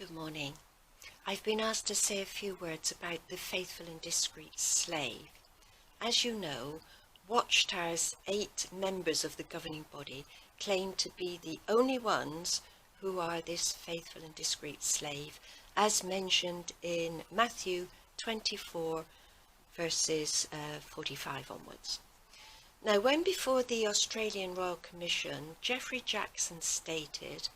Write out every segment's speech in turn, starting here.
Good morning. I've been asked to say a few words about the faithful and discreet slave. As you know, Watchtower's 8 members of the governing body claim to be the only ones who are this faithful and discreet slave, as mentioned in Matthew 24 verses 45 onwards. Now, when before the Australian Royal Commission, Geoffrey Jackson stated,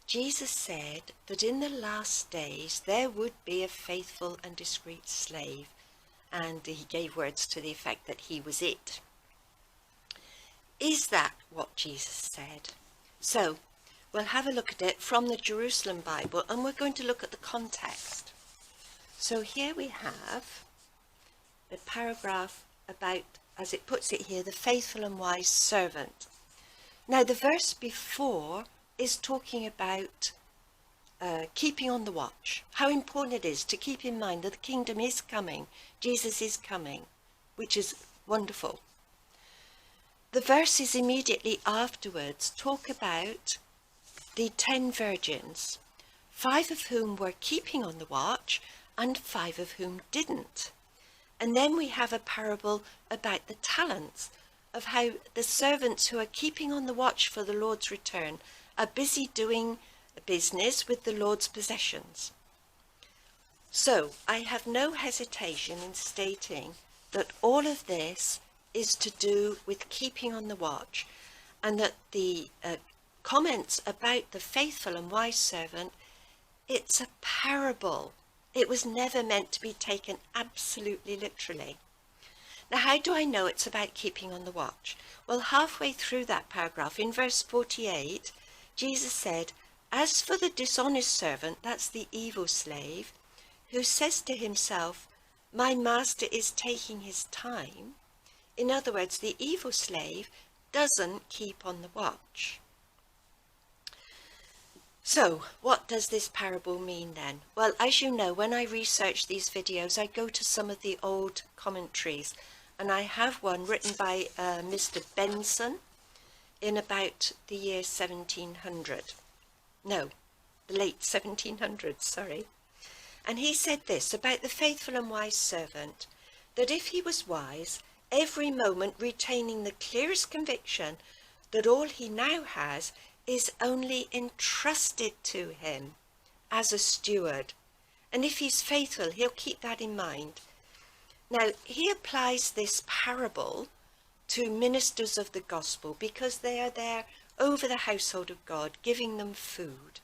Jesus said that in the last days there would be a faithful and discreet slave, and he gave words to the effect that he was it. Is that what Jesus said? So, we'll have a look at it from the Jerusalem Bible, and we're going to look at the context. So here we have a paragraph about, as it puts it here, the faithful and wise servant. Now, the verse before is talking about keeping on the watch, how important it is to keep in mind that the kingdom is coming, Jesus is coming, which is wonderful. The verses immediately afterwards talk about the 10 virgins, 5 of whom were keeping on the watch and 5 of whom didn't. And then we have a parable about the talents, of how the servants who are keeping on the watch for the Lord's return are busy doing business with the Lord's possessions. So I have no hesitation in stating that all of this is to do with keeping on the watch, and that the comments about the faithful and wise servant, it's a parable. It was never meant to be taken absolutely literally. Now, how do I know it's about keeping on the watch? Well, halfway through that paragraph, in verse 48, Jesus said, "As for the dishonest servant," that's the evil slave, "who says to himself, 'My master is taking his time,'" in other words, the evil slave doesn't keep on the watch. So, what does this parable mean then? Well, as you know, when I research these videos, I go to some of the old commentaries, and I have one written by Mr. Benson in about the year 1700. No, the late 1700s, sorry. And he said this about the faithful and wise servant, that if he was wise, every moment retaining the clearest conviction that all he now has is only entrusted to him as a steward. And if he's faithful, he'll keep that in mind. Now, he applies this parable to ministers of the gospel because they are there over the household of God, giving them food.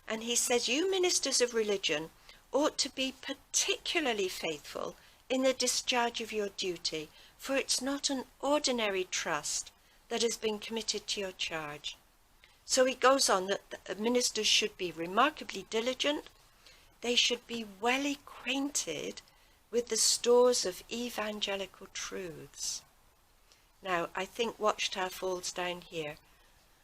And he says, you ministers of religion ought to be particularly faithful in the discharge of your duty, for it's not an ordinary trust that has been committed to your charge. So he goes on that the ministers should be remarkably diligent. They should be well acquainted with the stores of evangelical truths. Now, I think Watchtower falls down here.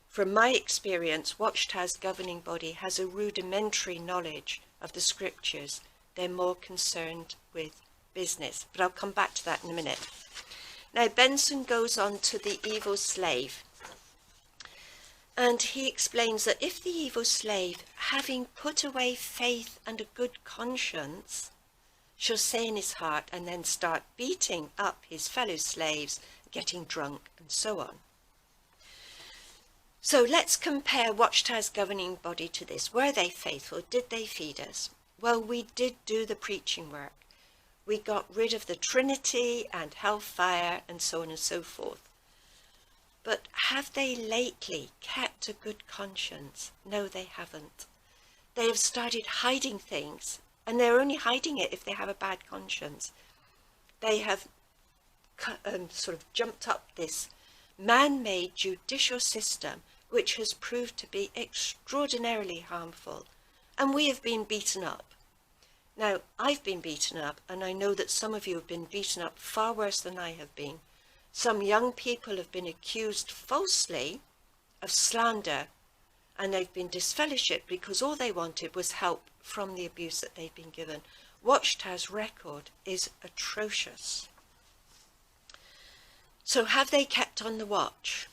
From my experience, Watchtower's governing body has a rudimentary knowledge of the scriptures. They're more concerned with business, but I'll come back to that in a minute. Now, Benson goes on to the evil slave, and he explains that if the evil slave, having put away faith and a good conscience, shall say in his heart and then start beating up his fellow slaves, getting drunk, and so on. So let's compare Watchtower's governing body to this. Were they faithful? Did they feed us? Well, we did do the preaching work. We got rid of the Trinity and hellfire and so on and so forth. But have they lately kept a good conscience? No, they haven't. They have started hiding things, and they're only hiding it if they have a bad conscience. They have sort of jumped up this man-made judicial system which has proved to be extraordinarily harmful, and we have been beaten up. Now, I've been beaten up, and I know that some of you have been beaten up far worse than I have been. Some young people have been accused falsely of slander, and they've been disfellowshipped because all they wanted was help from the abuse that they've been given. Watchtower's record is atrocious. So have they kept on the watch?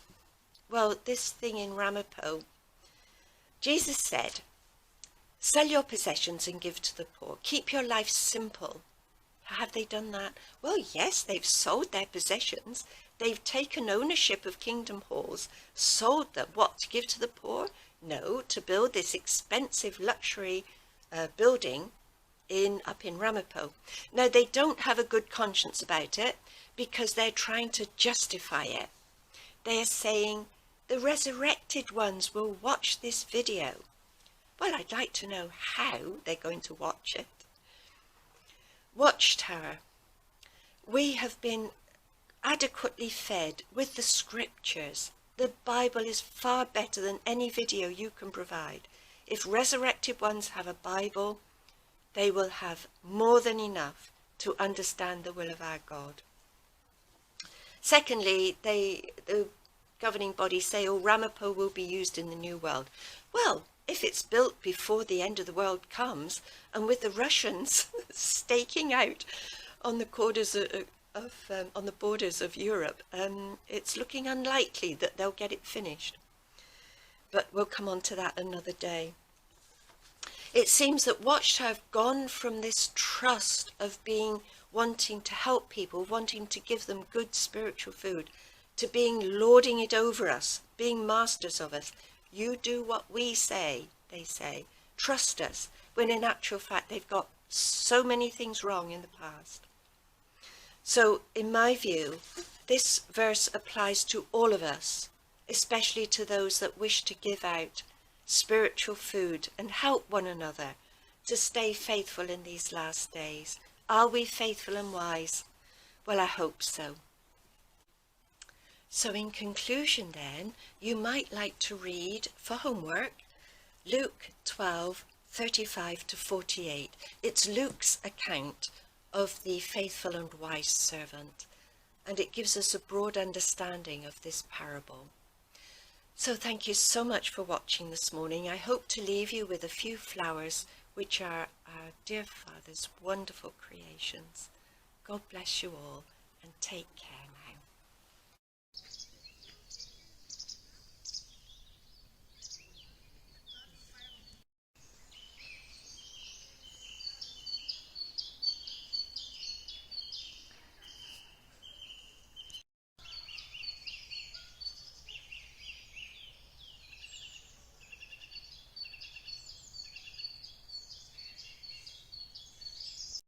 Well, this thing in Ramapo, Jesus said, Sell your possessions and give to the poor. Keep your life simple. Have they done that? Well, yes, they've sold their possessions. They've taken ownership of kingdom halls, sold them. What, to give to the poor? No, to build this expensive luxury building up in Ramapo. Now, they don't have a good conscience about it because they're trying to justify it. They are saying the resurrected ones will watch this video. Well, I'd like to know how they're going to watch it. Watchtower. We have been adequately fed with the scriptures. The Bible is far better than any video you can provide. If resurrected ones have a Bible, they will have more than enough to understand the will of our God. Secondly, the governing bodies say, oh, Ramapo will be used in the New World. Well, if it's built before the end of the world comes, and with the Russians staking out on the borders of Europe, it's looking unlikely that they'll get it finished. But we'll come on to that another day. It seems that Watchtower have gone from this trust of wanting to help people, wanting to give them good spiritual food, to being lording it over us, being masters of us. You do what we say, they say. Trust us, when in actual fact they've got so many things wrong in the past. So, in my view, this verse applies to all of us, especially to those that wish to give out spiritual food and help one another to stay faithful in these last days. Are we faithful and wise? Well, I hope so. So in conclusion then, you might like to read for homework Luke 12:35 to 48. It's Luke's account of the faithful and wise servant, and it gives us a broad understanding of this parable. So thank you so much for watching this morning. I hope to leave you with a few flowers, which are our dear Father's wonderful creations. God bless you all, and take care.